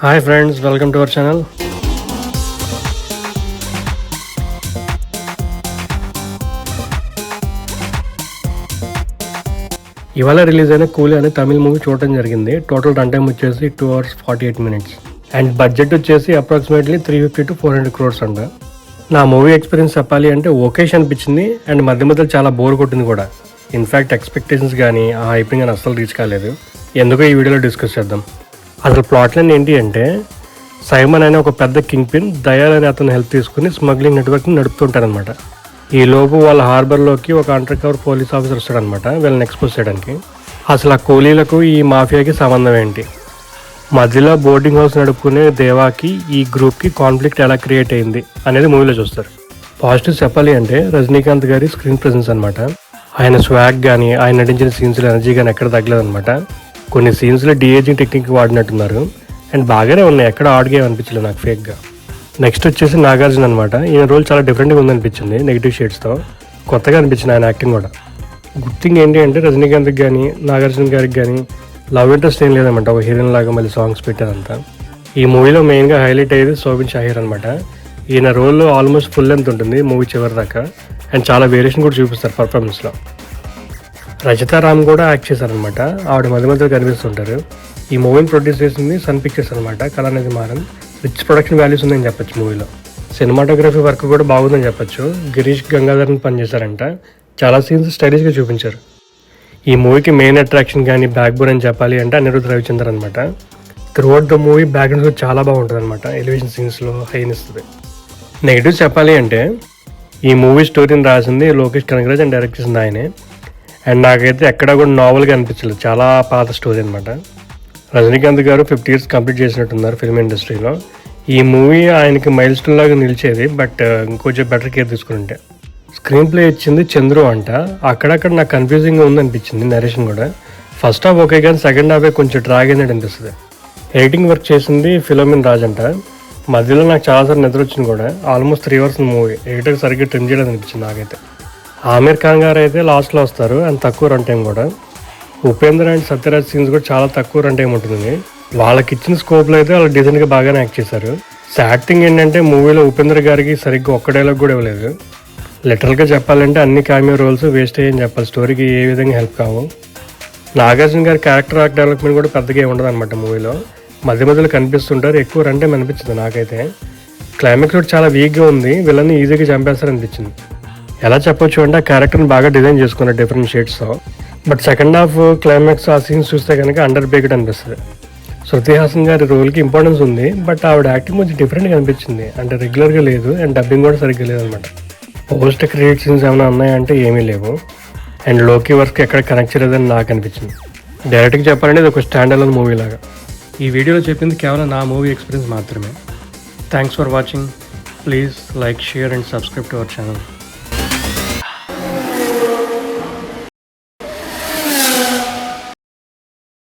Hi friends, welcome to our channel. ఇవాళ release అయిన కూలీ అనే తమిళ మూవీ చూడటం జరిగింది. టోటల్ రన్ టైం వచ్చేసి 2 hours 48 minutes అండ్ బడ్జెట్ వచ్చేసి అప్రాక్సిమేట్లీ 350 to 400 crores అంట. నా మూవీ ఎక్స్పీరియన్స్ చెప్పాలి అంటే ఓకేష్ అనిపించింది అండ్ మధ్య మధ్యలో చాలా బోర్ కొట్టింది కూడా. ఇన్ఫ్యాక్ట్ ఎక్స్పెక్టేషన్స్ కానీ ఆ హైపింగ్ కానీ అస్సలు రీచ్ కాలేదు. ఎందుకో ఈ వీడియోలో డిస్కస్ చేద్దాం. అసలు ప్లాట్ లైన్ ఏంటి అంటే, సైమన్ అనే ఒక పెద్ద కింగ్ పిన్ దయాల్ అనే అతను హెల్ప్ తీసుకుని స్మగ్లింగ్ నెట్వర్క్ని నడుపుతుంటారనమాట. ఈ లోపు వాళ్ళ హార్బర్లోకి ఒక అండర్ కవర్ పోలీస్ ఆఫీసర్ వస్తాడనమాట వీళ్ళని ఎక్స్పోజ్ చేయడానికి. అసలు ఆ కూలీలకు ఈ మాఫియాకి సంబంధం ఏంటి, మధ్యలో బోర్డింగ్ హౌస్ నడుపుకునే దేవాకి ఈ గ్రూప్కి కాన్ఫ్లిక్ట్ ఎలా క్రియేట్ అయింది అనేది మూవీలో చూస్తారు. పాజిటివ్ చెప్పాలి అంటే రజనీకాంత్ గారి స్క్రీన్ ప్రెజెన్స్ అనమాట. ఆయన స్వాగ్ కానీ ఆయన నటించిన సీన్స్లో ఎనర్జీ కానీ ఎక్కడ తగ్గలేదనమాట. కొన్ని సీన్స్లో డిఏజింగ్ టెక్నిక్ వాడినట్టున్నారు అండ్ బాగానే ఉన్నాయి, ఎక్కడ ఆడ్గా అనిపించలేదు నాకు ఫేక్గా. నెక్స్ట్ వచ్చేసి నాగార్జున అనమాట. ఈయన రోల్ చాలా డిఫరెంట్గా ఉందనిపించింది, నెగిటివ్ షేడ్స్తో కొత్తగా అనిపించింది ఆయన యాక్టింగ్ కూడా. గుడ్ థింగ్ ఏంటి అంటే రజనీకాంత్కి కానీ నాగార్జున గారికి కానీ లవ్ ఇంట్రెస్ట్ ఏం లేదన్నమాట. ఒక హీరోయిన్ లాగా మళ్ళీ సాంగ్స్ పెట్టారంతా. ఈ మూవీలో మెయిన్గా హైలైట్ అయ్యేది శోభిన్ షాహిర్ అనమాట. ఈయన రోల్ ఆల్మోస్ట్ ఫుల్ లెంత్ ఉంటుంది మూవీ చివరి దాకా అండ్ చాలా వేరియేషన్ కూడా చూపిస్తారు పర్ఫార్మెన్స్లో. రచితా రామ్ కూడా యాక్ట్ చేశారనమాట. ఆవిడ మధ్య మధ్యలో కనిపిస్తుంటారు. ఈ మూవీని ప్రొడ్యూస్ చేసింది సన్ పిక్చర్స్ అనమాట. Kalanithi Maran. Rich production values ఉందని చెప్పొచ్చు మూవీలో. సినిమాటోగ్రఫీ వర్క్ కూడా బాగుందని చెప్పొచ్చు. గిరీష్ గంగాధర్ని పనిచేశారంట. చాలా సీన్స్ స్టైలిష్గా చూపించారు. ఈ మూవీకి మెయిన్ అట్రాక్షన్ కానీ బ్యాక్ బోన్ అని చెప్పాలి అంటే అనిరుద్ధ్ రవిచంద్ర అనమాట. త్రూఅవుట్ ద మూవీ బ్యాక్గ్రౌండ్స్ చాలా బాగుంటుంది అనమాట. ఎలివేషన్ సీన్స్లో హైనిస్తుంది. నెగిటివ్ చెప్పాలి అంటే ఈ మూవీ స్టోరీని రాసింది లోకేష్ కనగరాజ్ అండ్ డైరెక్ట్ చేసింది ఆయనే. అండ్ నాకైతే ఎక్కడా కూడా నావల్గా అనిపించలేదు, చాలా పాత స్టోరీ అనమాట. రజనీకాంత్ గారు 50 years కంప్లీట్ చేసినట్టున్నారు ఫిల్మ్ ఇండస్ట్రీలో. ఈ మూవీ ఆయనకి మైల్ స్టోన్ లాగా నిలిచేది, బట్ ఇంకొంచెం బెటర్ కేర్ తీసుకుంటే. స్క్రీన్ ప్లే ఇచ్చింది చంద్రు అంట. అక్కడక్కడ నాకు కన్ఫ్యూజింగ్గా ఉందనిపించింది నరేషన్ కూడా. ఫస్ట్ హాఫ్ ఓకే కానీ సెకండ్ హాఫే కొంచెం డ్రాగ్ అయినట్టు అనిపిస్తుంది. ఎడిటింగ్ వర్క్ చేసింది ఫిలోమిన్ రాజ్ అంట. మధ్యలో నాకు చాలాసార్లు నిద్ర వచ్చింది కూడా. ఆల్మోస్ట్ 3 hours మూవీ ఎడిటర్ సరిగ్గా ట్రిమ్ చేయడం అనిపించింది నాకైతే. ఆమీర్ ఖాన్ గారు అయితే లాస్ట్లో వస్తారు అండ్ తక్కువ రన్ టైం కూడా. ఉపేంద్ర అండ్ సత్యరాజ్ సీన్స్ కూడా చాలా తక్కువ రన్ టైం ఉంటుంది. వాళ్ళకి ఇచ్చిన స్కోప్లో అయితే వాళ్ళు డిజైన్గా బాగానే యాక్ట్ చేశారు. సాడ్ థింగ్ ఏంటంటే మూవీలో ఉపేంద్ర గారికి సరిగ్గా ఒక్క డైలాగ్ కూడా ఇవ్వలేదు. లిటరల్గా చెప్పాలంటే అన్ని కామియో రోల్స్ వేస్ట్ అయ్యని చెప్పాలి, స్టోరీకి ఏ విధంగా హెల్ప్ కావు. నాగార్జున గారి క్యారెక్టర్ ఆర్క్ డెవలప్మెంట్ కూడా పెద్దగా ఉండదు అనమాట మూవీలో. మధ్య మధ్యలో కనిపిస్తుంటారు, ఎక్కువ రన్ టైం అనిపించింది నాకైతే. క్లైమాక్స్ కూడా చాలా వీక్గా ఉంది, వీళ్ళని ఈజీగా చంపేస్తారనిపించింది. ఎలా చెప్పొచ్చు అంటే ఆ క్యారెక్టర్ని బాగా డిజైన్ చేసుకున్నారు డిఫరెంట్ షేడ్స్తో. బట్ సెకండ్ హాఫ్ క్లైమాక్స్ ఆ సీన్స్ చూస్తే కనుక అండర్ బేక్డ్ అనిపిస్తుంది. శృతి హాసన్ గారి రోల్కి ఇంపార్టెన్స్ ఉంది, బట్ ఆవిడ యాక్టింగ్ కొంచెం డిఫరెంట్గా అనిపించింది. అంటే రెగ్యులర్గా లేదు అండ్ డబ్బింగ్ కూడా సరిగ్గా లేదనమాట. పోస్ట్ క్రెడిట్ సీన్స్ ఏమైనా ఉన్నాయంటే ఏమీ లేవు. అండ్ లోకి వర్క్ ఎక్కడ కనెక్ట్ చేయలేదని నాకు అనిపించింది. డైరెక్ట్గా చెప్పాలంటే ఇది ఒక స్టాండ్ అలోన్ మూవీ లాగా. ఈ వీడియోలో చెప్పింది కేవలం నా మూవీ ఎక్స్పీరియన్స్ మాత్రమే. Thanks for watching. Please like, share and subscribe to our channel.